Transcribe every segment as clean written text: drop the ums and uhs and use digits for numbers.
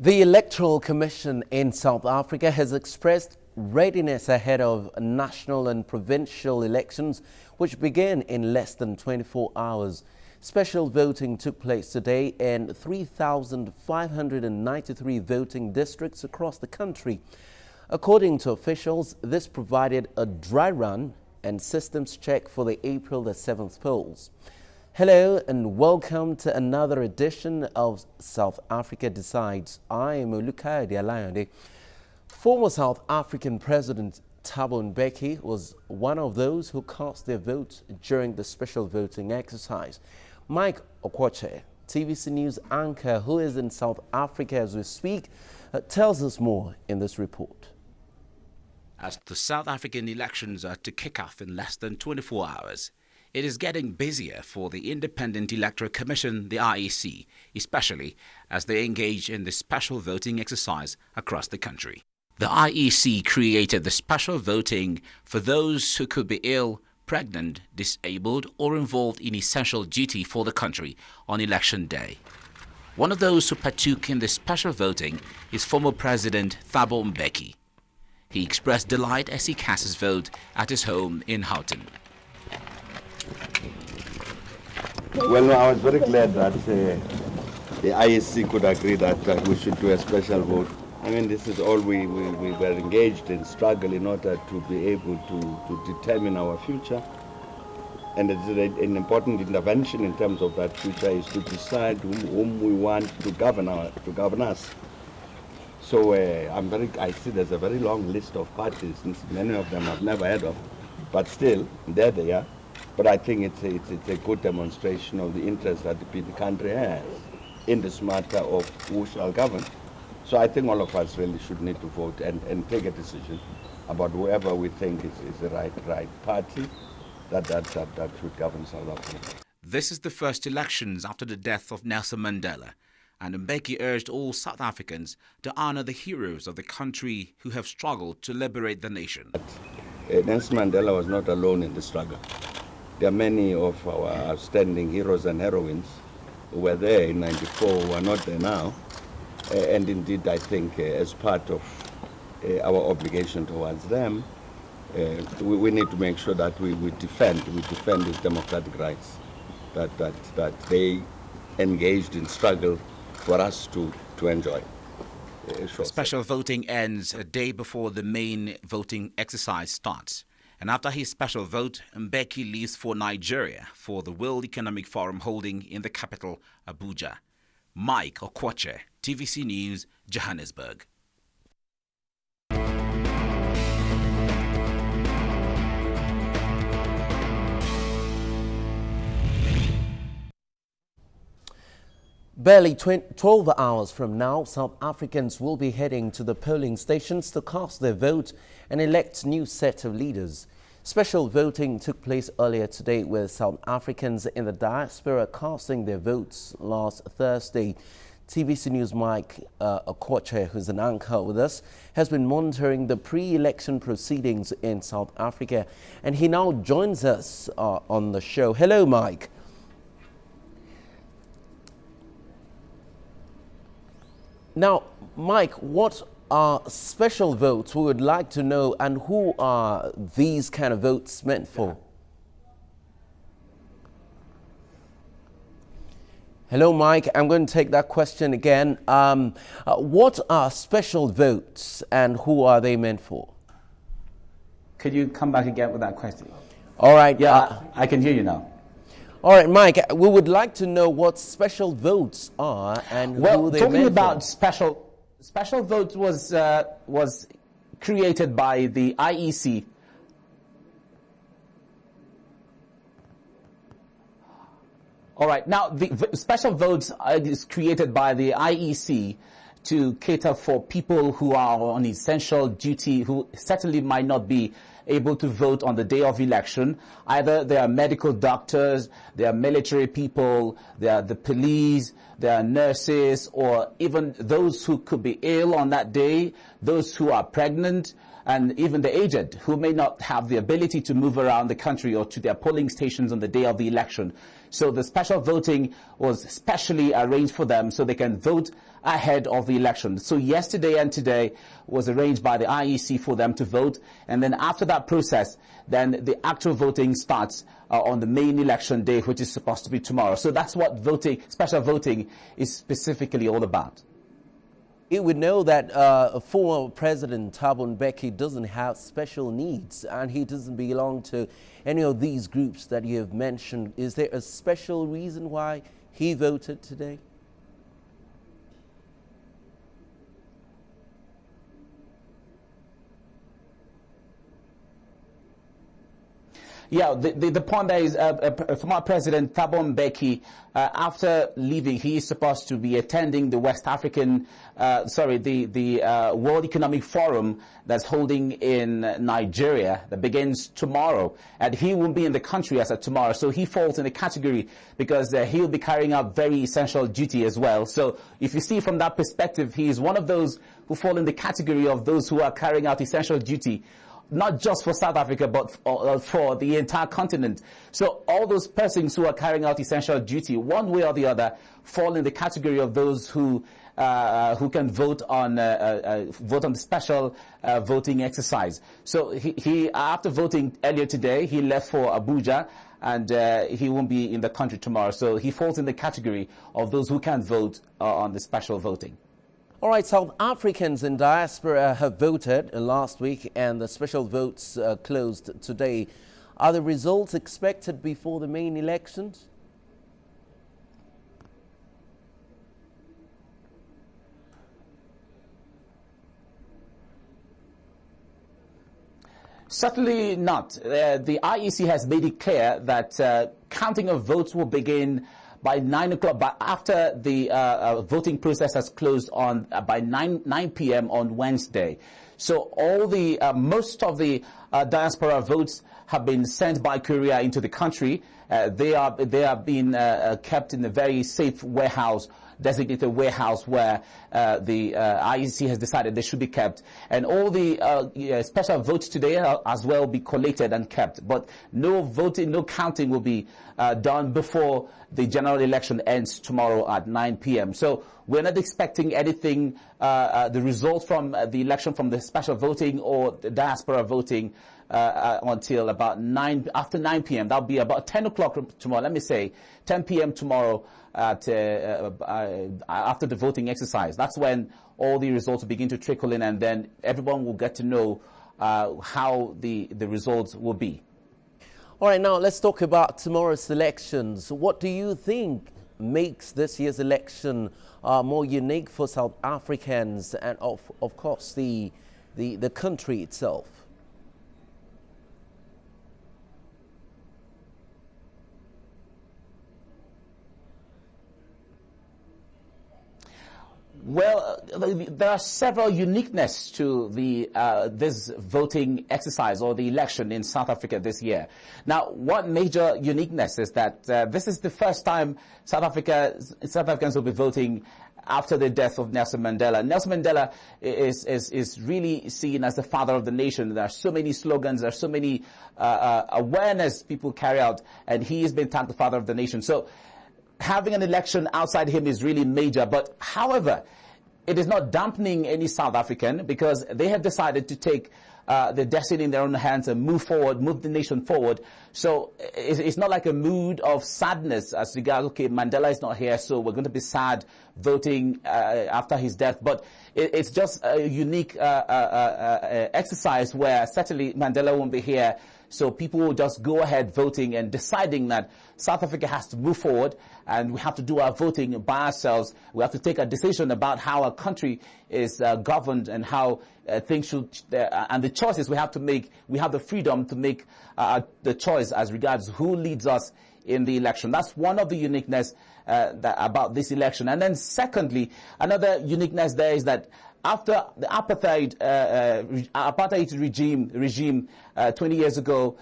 The Electoral Commission in South Africa has expressed readiness ahead of national and provincial elections, which begin in less than 24 hours. Special voting took place today in 3,593 voting districts across the country. According to officials, this provided a dry run and systems check for the April the 7th polls. Hello and welcome to another edition of South Africa Decides. I am Olukayode Alayande. Former South African President Thabo Mbeki was one of those who cast their vote during the special voting exercise. Mike Okwoche, TVC News anchor who is in South Africa as we speak, tells us more in this report. As the South African elections are to kick off in less than 24 hours, it is getting busier for the Independent Electoral Commission, the IEC, especially as they engage in the special voting exercise across the country. The IEC created the special voting for those who could be ill, pregnant, disabled, or involved in essential duty for the country on election day. One of those who partook in the special voting is former President Thabo Mbeki. He expressed delight as he cast his vote at his home in Houghton. Well, no, I was very glad that the IEC could agree that we should do a special vote. I mean, this is all we were engaged in struggle in order to be able to determine our future. And it's an important intervention in terms of that future is to decide whom we want to govern us. So I see there's a very long list of parties, many of them I've never heard of, but still, there they are. But I think it's a good demonstration of the interest that the country has in this matter of who shall govern. So I think all of us really should need to vote and take a decision about whoever we think is the right party that should govern South Africa. This is the first elections after the death of Nelson Mandela, and Mbeki urged all South Africans to honor the heroes of the country who have struggled to liberate the nation. Nelson Mandela was not alone in the struggle. There are many of our outstanding heroes and heroines who were there in '94 who are not there now. And indeed, I think as part of our obligation towards them, we need to make sure that we defend these democratic rights, that they engaged in struggle for us to enjoy. Special voting ends a day before the main voting exercise starts. And after his special vote, Mbeki leaves for Nigeria for the World Economic Forum holding in the capital, Abuja. Mike Okwoche, TVC News, Johannesburg. Barely 12 hours from now, South Africans will be heading to the polling stations to cast their vote and elect a new set of leaders. Special voting took place earlier today with South Africans in the diaspora casting their votes last Thursday. TVC News Mike Okwoche, who's an anchor with us, has been monitoring the pre-election proceedings in South Africa, and he now joins us on the show. Hello, Mike. Now, Mike, what are special votes? We would like to know, and who are these kind of votes meant for? Hello, Mike. I'm going to take that question again. What are special votes and who are they meant for? Could you come back again with that question? All right. Yeah, I can hear you now. All right, Mike, we would like to know what special votes are and who they meant talking about for. Special votes was created by the IEC. All right, now the special votes is created by the IEC to cater for people who are on essential duty, who certainly might not be able to vote on the day of election. Either they are medical doctors, they are military people, they are the police, they are nurses, or even those who could be ill on that day, those who are pregnant, and even the aged who may not have the ability to move around the country or to their polling stations on the day of the election. So the special voting was specially arranged for them so they can vote ahead of the election. So yesterday and today was arranged by the IEC for them to vote, and then after that process, then the actual voting starts on the main election day, which is supposed to be tomorrow. So that's what special voting is specifically all about. It would know that former President Thabo Mbeki doesn't have special needs and he doesn't belong to any of these groups that you have mentioned. Is there a special reason why he voted today? Yeah, the point there is former President Thabo Mbeki, after leaving, he is supposed to be attending the the World Economic Forum that's holding in Nigeria that begins tomorrow, and he won't be in the country as of tomorrow. So he falls in the category because he'll be carrying out very essential duty as well. So if you see from that perspective, he is one of those who fall in the category of those who are carrying out essential duty, not just for South Africa, but for the entire continent. So all those persons who are carrying out essential duty, one way or the other, fall in the category of those who can vote on the special voting exercise. So he after voting earlier today, he left for Abuja, and he won't be in the country tomorrow. So he falls in the category of those who can vote on the special voting. All right, South Africans in diaspora have voted last week and the special votes closed today. Are the results expected before the main elections? Certainly not. The IEC has made it clear that counting of votes will begin by 9 o'clock, but after the voting process has closed on by 9 p.m. on Wednesday. So all the most of the diaspora votes have been sent by courier into the country. They are being kept in a very safe warehouse, designated warehouse, where the IEC has decided they should be kept. And all the special votes today as well be collated and kept. But no voting, no counting will be done before the general election ends tomorrow at 9 p.m. So we're not expecting anything, the results from the election from the special voting or the diaspora voting until about after 9 p.m. That'll be about 10 o'clock tomorrow. Let me say 10 p.m. tomorrow after the voting exercise. That's when all the results will begin to trickle in, and then everyone will get to know how the results will be. All right, now let's talk about tomorrow's elections. What do you think makes this year's election more unique for South Africans and of course the country itself? Well, there are several uniqueness to this voting exercise or the election in South Africa this year. Now, one major uniqueness is that this is the first time South Africans will be voting after the death of Nelson Mandela. Nelson Mandela is really seen as the father of the nation. There are so many slogans, there are so many awareness people carry out, and he has been tagged the father of the nation. So having an election outside him is really major. But however, it is not dampening any South African, because they have decided to take the destiny in their own hands and move forward, move the nation forward. So it's not like a mood of sadness as regards, okay, Mandela is not here, so we're going to be sad voting after his death. But it's just a unique exercise where certainly Mandela won't be here. So people will just go ahead voting and deciding that South Africa has to move forward, and we have to do our voting by ourselves. We have to take a decision about how our country is governed and how things should, and the choices we have to make. We have the freedom to make the choice as regards who leads us in the election. That's one of the uniqueness about this election. And then secondly, another uniqueness there is that after the apartheid regime 20 years ago,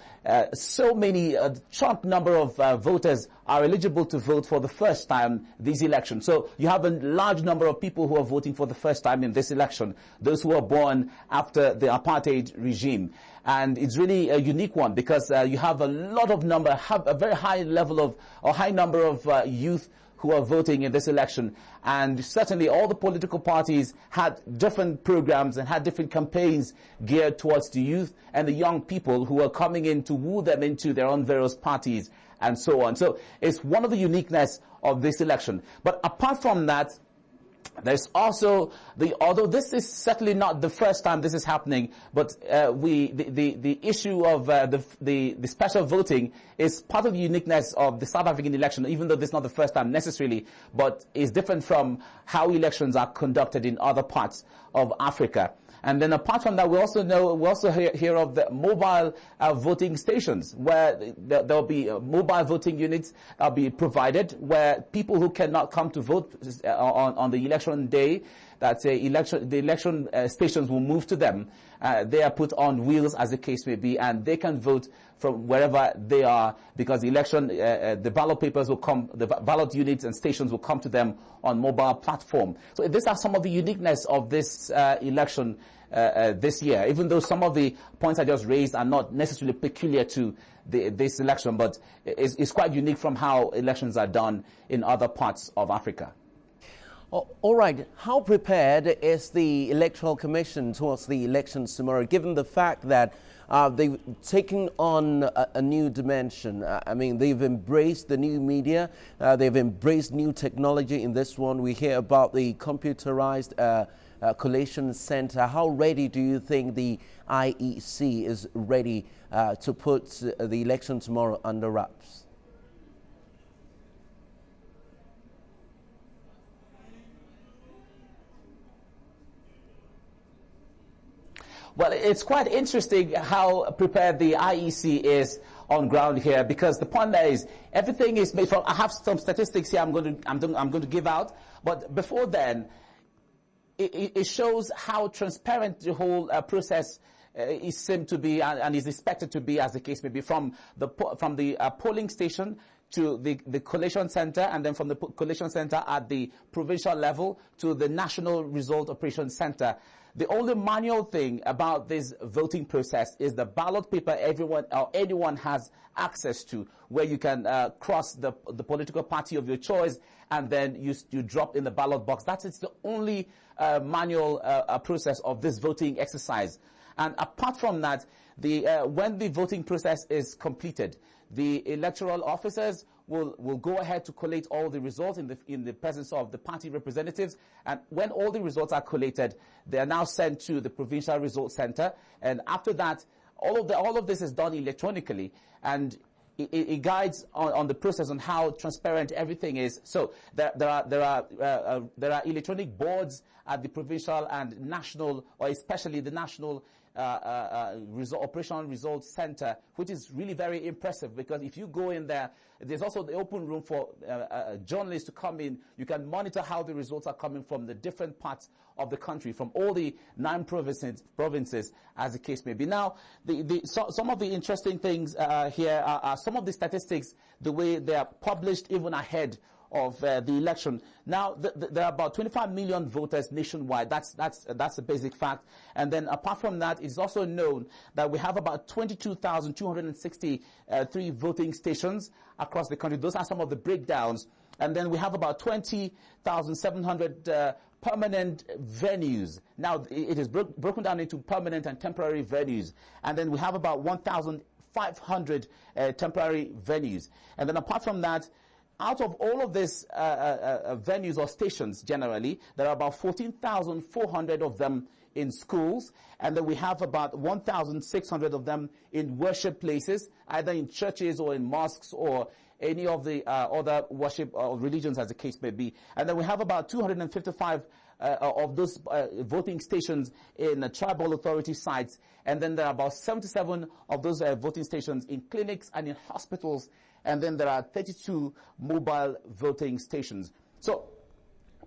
so many Trump number of voters are eligible to vote for the first time this election. So you have a large number of people who are voting for the first time in this election, those who are born after the apartheid regime. And it's really a unique one because you have a lot of number, have a very high level of, or high number of youth who are voting in this election. And certainly all the political parties had different programs and had different campaigns geared towards the youth and the young people who are coming in to woo them into their own various parties and so on. So it's one of the uniqueness of this election. But apart from that, there's also although this is certainly not the first time this is happening, but the issue of the special voting is part of the uniqueness of the South African election, even though this is not the first time necessarily, but is different from how elections are conducted in other parts of Africa. And then apart from that, we also hear of the mobile voting stations, where there'll be mobile voting units that'll be provided, where people who cannot come to vote on the election day, the election stations will move to them. They are put on wheels, as the case may be, and they can vote from wherever they are, because the ballot papers will come, the ballot units and stations will come to them on mobile platform. So these are some of the uniqueness of this election this year, even though some of the points I just raised are not necessarily peculiar to this election, but it's quite unique from how elections are done in other parts of Africa. All right. How prepared is the Electoral Commission towards the elections tomorrow, given the fact that they've taken on a new dimension? I mean, they've embraced the new media. They've embraced new technology in this one. We hear about the computerized collation center. How ready do you think the IEC is ready to put the election tomorrow under wraps? Well, it's quite interesting how prepared the IEC is on ground here, because the point there is everything is made from. I have some statistics here I'm going to give out, but before then, it shows how transparent the whole process is seemed to be and is expected to be, as the case may be, from the polling station to the collation center, and then from the collation center at the provincial level to the National Result Operations Center. The only manual thing about this voting process is the ballot paper anyone has access to, where you can cross the political party of your choice, and then you drop in the ballot box. It's the only manual process of this voting exercise. And apart from that, when the voting process is completed, the electoral officers will go ahead to collate all the results in the presence of the party representatives. And when all the results are collated, they are now sent to the Provincial Results Center. And after that, all of this is done electronically, and it guides on the process on how transparent everything is. So there are electronic boards at the provincial and national, or especially the National Operational Results Center, which is really very impressive, because if you go in there, there's also the open room for journalists to come in. You can monitor how the results are coming from the different parts of the country, from all the 9 provinces, as the case may be. Now, some of the interesting things here are some of the statistics, the way they are published even ahead of the election. Now, there are about 25 million voters nationwide. That's a basic fact. And then apart from that, it's also known that we have about 22,263 voting stations across the country. Those are some of the breakdowns. And then we have about 20,700 permanent venues. Now, it is broken down into permanent and temporary venues. And then we have about 1,500 temporary venues. And then apart from that, out of all of these venues or stations, generally, there are about 14,400 of them in schools, and then we have about 1,600 of them in worship places, either in churches or in mosques or any of the other worship or religions, as the case may be. And then we have about 255 of those voting stations in tribal authority sites, and then there are about 77 of those voting stations in clinics and in hospitals. And then there are 32 mobile voting stations. So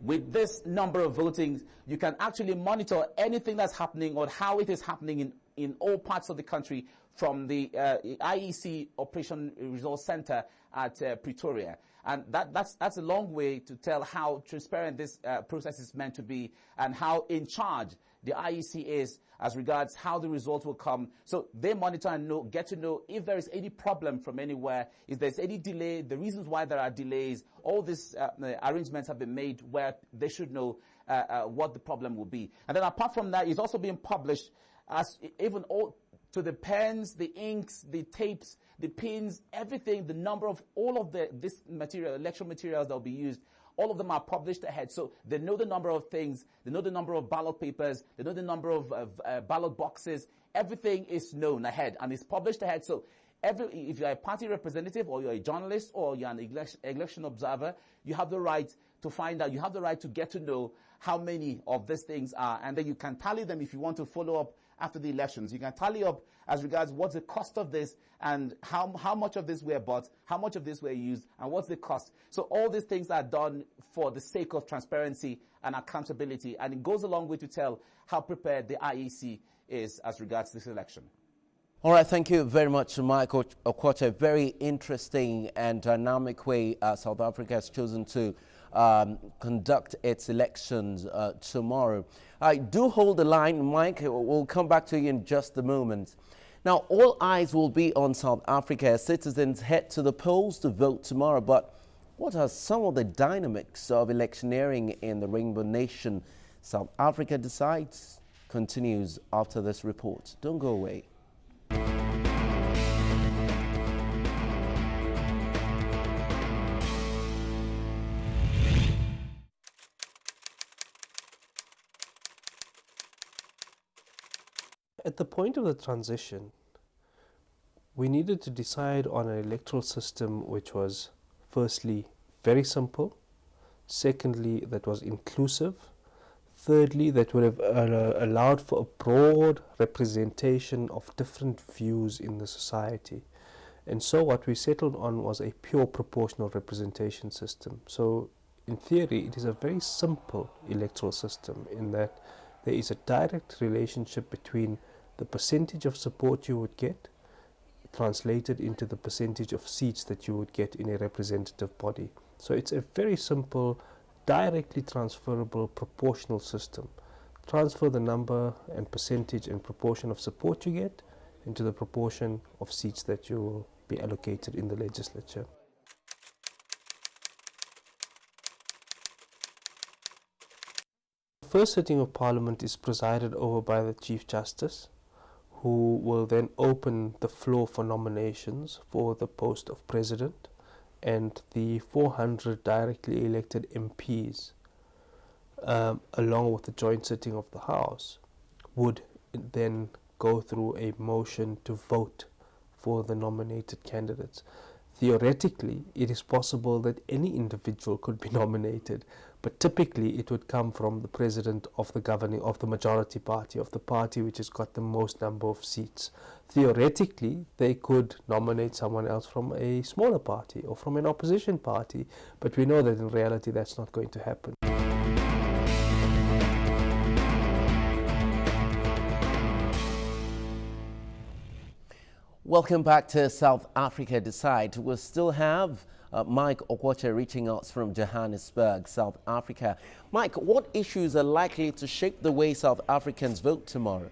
with this number of votings, you can actually monitor anything that's happening or how it is happening in all parts of the country from the IEC Operation Resource Center at Pretoria. And that's a long way to tell how transparent this process is meant to be and how in charge the IEC is as regards how the results will come. So they monitor and get to know if there is any problem from anywhere, if there's any delay, the reasons why there are delays. All these arrangements have been made where they should know what the problem will be. And then apart from that, it's also being published as even all to the pens, the inks, the tapes, the pins, everything, the number of all of this material, election materials that will be used. All of them are published ahead. So they know the number of things, they know the number of ballot papers, they know the number of ballot boxes. Everything is known ahead and is published ahead. So if you're a party representative or you're a journalist or you're an election observer, you have the right to find out, you have the right to get to know how many of these things are. And then you can tally them if you want to follow up after the elections. You can tally up as regards what's the cost of this and how much of this were bought, how much of this were used, and what's the cost. So all these things are done for the sake of transparency and accountability, and it goes a long way to tell how prepared the IEC is as regards this election. All right, thank you very much, Mike Okwoche. Very interesting and dynamic way South Africa has chosen to conduct its elections tomorrow. Do hold the line, Mike. We'll come back to you in just a moment. Now, all eyes will be on South Africa as citizens head to the polls to vote tomorrow. But what are some of the dynamics of electioneering in the Rainbow Nation? South Africa Decides continues after this report. Don't go away. At the point of the transition, we needed to decide on an electoral system which was, firstly, very simple, secondly, that was inclusive, thirdly, that would have allowed for a broad representation of different views in the society. And so what we settled on was a pure proportional representation system. So in theory, it is a very simple electoral system in that there is a direct relationship between the percentage of support you would get translated into the percentage of seats that you would get in a representative body. So it's a very simple, directly transferable proportional system. Transfer the number and percentage and proportion of support you get into the proportion of seats that you will be allocated in the legislature. The first sitting of Parliament is presided over by the Chief Justice, who will then open the floor for nominations for the post of President, and the 400 directly elected MPs, along with the joint sitting of the House, would then go through a motion to vote for the nominated candidates. Theoretically, it is possible that any individual could be nominated, but typically it would come from the president of the majority party, of the party which has got the most number of seats. Theoretically, they could nominate someone else from a smaller party or from an opposition party, but we know that in reality that's not going to happen. Welcome back to South Africa Decide. We'll still have Mike Okwoche reaching us from Johannesburg, South Africa. Mike, what issues are likely to shape the way South Africans vote tomorrow?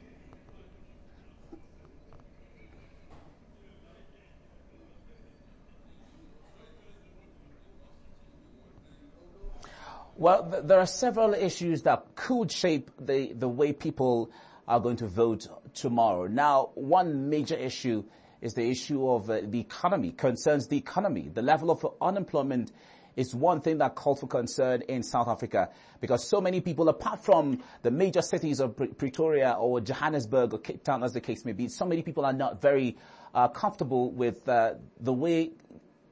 Well, there are several issues that could shape the way people are going to vote tomorrow. Now, one major issue is the issue of the economy, concerns the economy. The level of unemployment is one thing that calls for concern in South Africa, because so many people, apart from the major cities of Pretoria or Johannesburg or Cape Town, as the case may be, so many people are not very comfortable with the way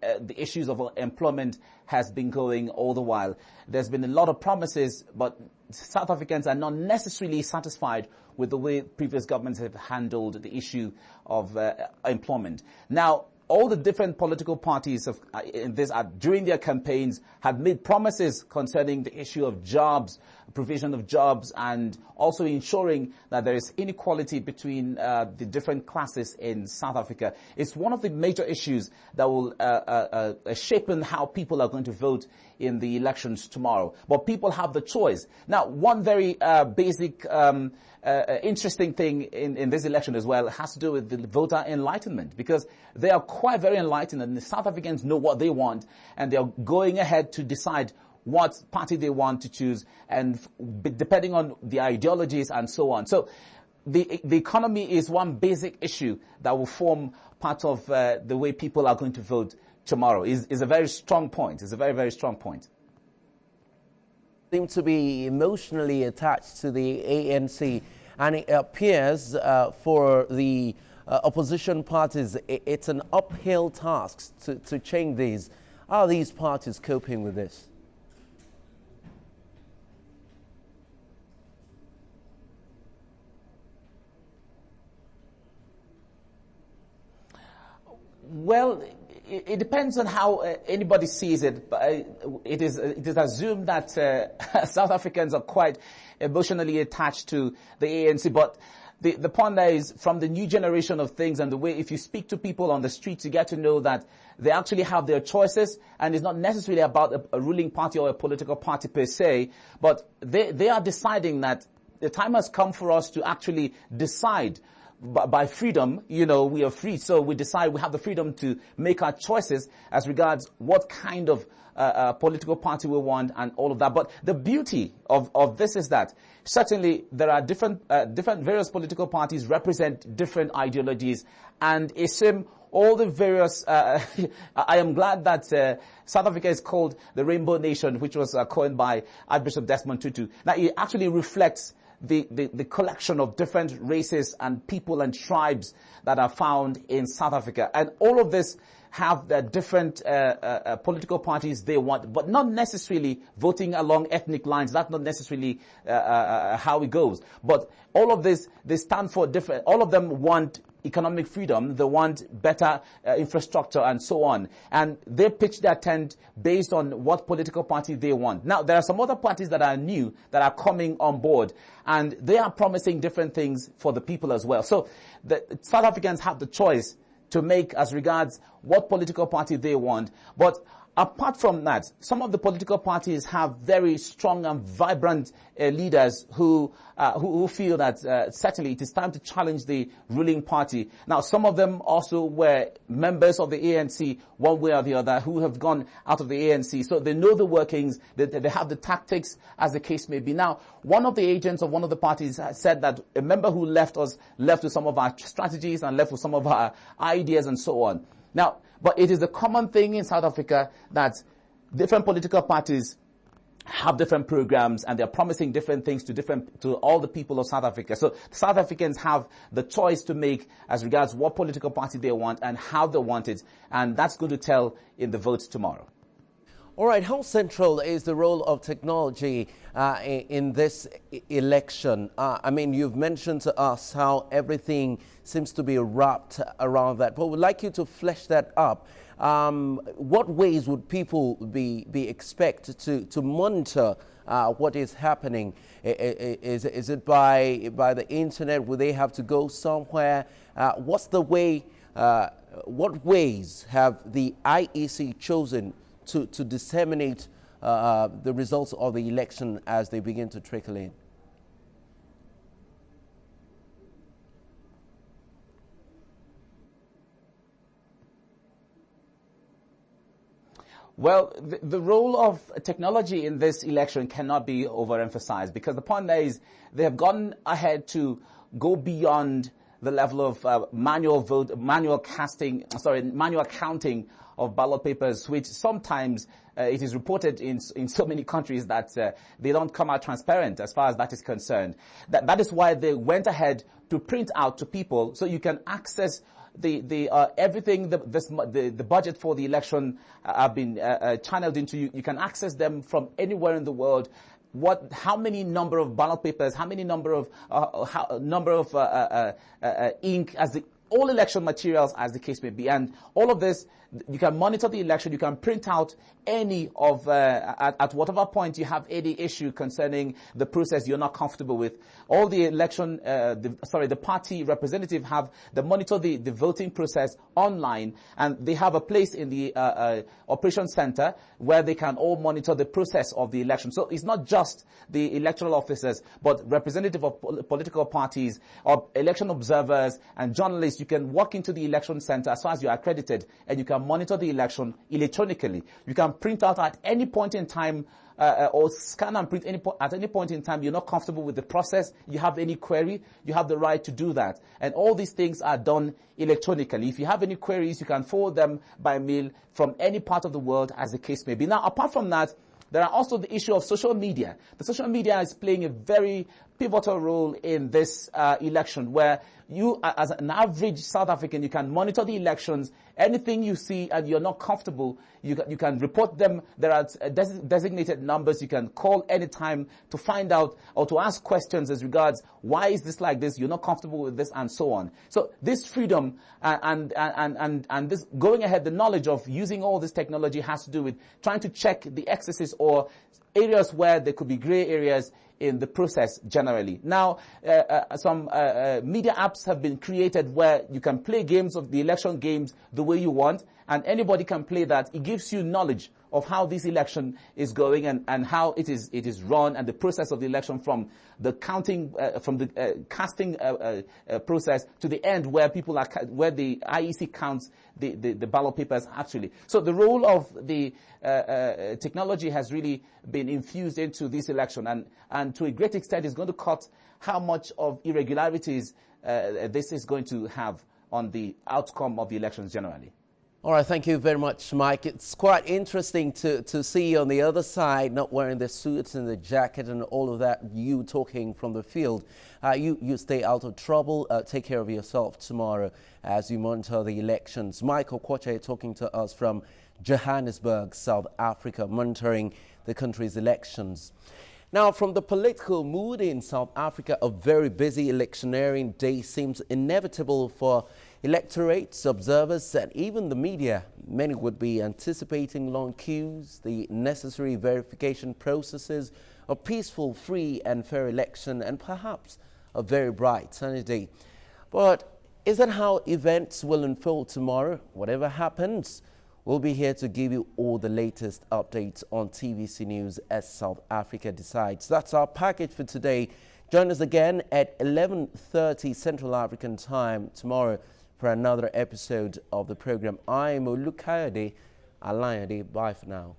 the issues of employment has been going all the while. There's been a lot of promises, but South Africans are not necessarily satisfied with the way previous governments have handled the issue of employment. Now, all the different political parties during their campaigns have made promises concerning the issue of jobs, provision of jobs, and also ensuring that there is inequality between the different classes in South Africa. It's one of the major issues that will shape how people are going to vote in the elections tomorrow. But people have the choice. Now, one very basic interesting thing in this election as well has to do with the voter enlightenment, because they are quite very enlightened, and the South Africans know what they want, and they are going ahead to decide what party they want to choose, and depending on the ideologies and so on. So the economy is one basic issue that will form part of the way people are going to vote tomorrow. Is a very strong point. It's a very, very strong point. Seem to be emotionally attached to the ANC, and it appears for the opposition parties it's an uphill task to change these. How are these parties coping with this? Well, it depends on how anybody sees it, but it is assumed that South Africans are quite emotionally attached to the ANC. But the point there is, from the new generation of things and the way, if you speak to people on the streets, you get to know that they actually have their choices, and it's not necessarily about a ruling party or a political party per se, but they are deciding that the time has come for us to actually decide. By freedom, we are free. So we decide we have the freedom to make our choices as regards what kind of political party we want and all of that. But the beauty of this is that certainly there are different various political parties represent different ideologies, and all the various, I am glad that South Africa is called the Rainbow Nation, which was coined by Archbishop Desmond Tutu. Now, it actually reflects the collection of different races and people and tribes that are found in South Africa. And all of this have the different political parties they want, but not necessarily voting along ethnic lines. That's not necessarily how it goes. But all of this, they stand for different, all of them want economic freedom, they want better infrastructure and so on. And they pitch their tent based on what political party they want. Now, there are some other parties that are new, that are coming on board, and they are promising different things for the people as well. So the South Africans have the choice to make as regards what political party they want. But apart from that, some of the political parties have very strong and vibrant leaders who feel that certainly it is time to challenge the ruling party. Now, some of them also were members of the ANC one way or the other, who have gone out of the ANC. So they know the workings, they have the tactics, as the case may be. Now, one of the agents of one of the parties said that a member who left with some of our strategies and left with some of our ideas and so on. Now, but it is a common thing in South Africa that different political parties have different programs, and they're promising different things to all the people of South Africa. So South Africans have the choice to make as regards what political party they want and how they want it, and that's going to tell in the votes tomorrow. All right, how central is the role of technology in this election? I mean, you've mentioned to us how everything seems to be wrapped around that, but we'd like you to flesh that up. What ways would people be expected to monitor what is happening? Is it by the internet? Will they have to go somewhere? What's the way? What ways have the IEC chosen to disseminate the results of the election as they begin to trickle in? Well, the role of technology in this election cannot be overemphasized, because the point there is they have gone ahead to go beyond the level of manual counting of ballot papers, which sometimes it is reported in so many countries that they don't come out transparent as far as that is concerned. That is why they went ahead to print out to people, so you can access everything. The budget for the election have been channeled into you. You can access them from anywhere in the world. How many number of ballot papers, how many number of ink, all election materials, as the case may be, and all of this you can monitor the election. You can print out any of, at whatever point you have any issue concerning the process you're not comfortable with. All the election, the party representative have, they monitor the voting process online, and they have a place in the operation center where they can all monitor the process of the election. So it's not just the electoral officers, but representative of political parties, or election observers and journalists. You can walk into the election center as far as you're accredited, and you can monitor the election electronically. You can print out at any point in time, or scan and print at any point in time you're not comfortable with the process, you have any query, you have the right to do that. And all these things are done electronically. If you have any queries, you can forward them by mail from any part of the world, as the case may be. Now, apart from that, there are also the issue of social media. The social media is playing a very pivotal role in this election, where you, as an average South African, you can monitor the elections. Anything you see and you're not comfortable, you can report them. There are designated numbers you can call anytime to find out or to ask questions as regards why is this like this, you're not comfortable with this, and so on. So this freedom and this going ahead, the knowledge of using all this technology has to do with trying to check the excesses or areas where there could be gray areas in the process generally. Now, some media apps have been created where you can play games of the election games the way you want, and anybody can play that. It gives you knowledge of how this election is going and how it is run, and the process of the election, from the counting, from the casting process to the end where people are, where the IEC counts the ballot papers actually. So the role of the technology has really been infused into this election, and to a great extent is going to cut how much of irregularities this is going to have on the outcome of the elections generally. All right, thank you very much, Mike. It's quite interesting to see you on the other side, not wearing the suits and the jacket and all of that, you talking from the field. You stay out of trouble. Take care of yourself tomorrow as you monitor the elections. Mike Okwoche talking to us from Johannesburg, South Africa, monitoring the country's elections. Now, from the political mood in South Africa, a very busy electioneering day seems inevitable for electorates, observers, and even the media. Many would be anticipating long queues, the necessary verification processes, a peaceful, free and fair election, and perhaps a very bright sunny day. But is that how events will unfold tomorrow? Whatever happens, we'll be here to give you all the latest updates on TVC News as South Africa decides. That's our package for today. Join us again at 11:30 Central African time tomorrow for another episode of the program. I'm Olukayode. Alayande. Bye for now.